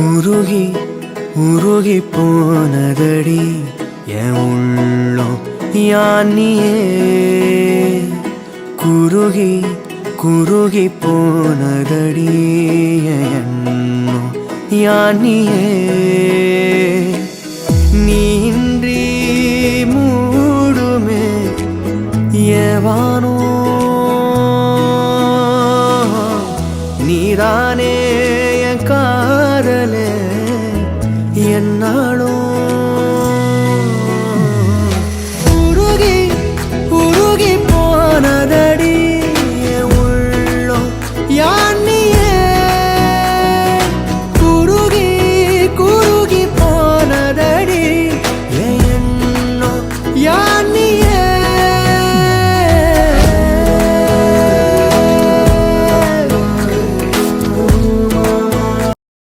உருகி உருகி போனதடி என் உள்ளம் யானியே குருகி குருகி போனதடி என் எண்ணம் யானியே நீன்றி மூடுமே ஏவானோ நீதானே என் காதலே என்னாலும்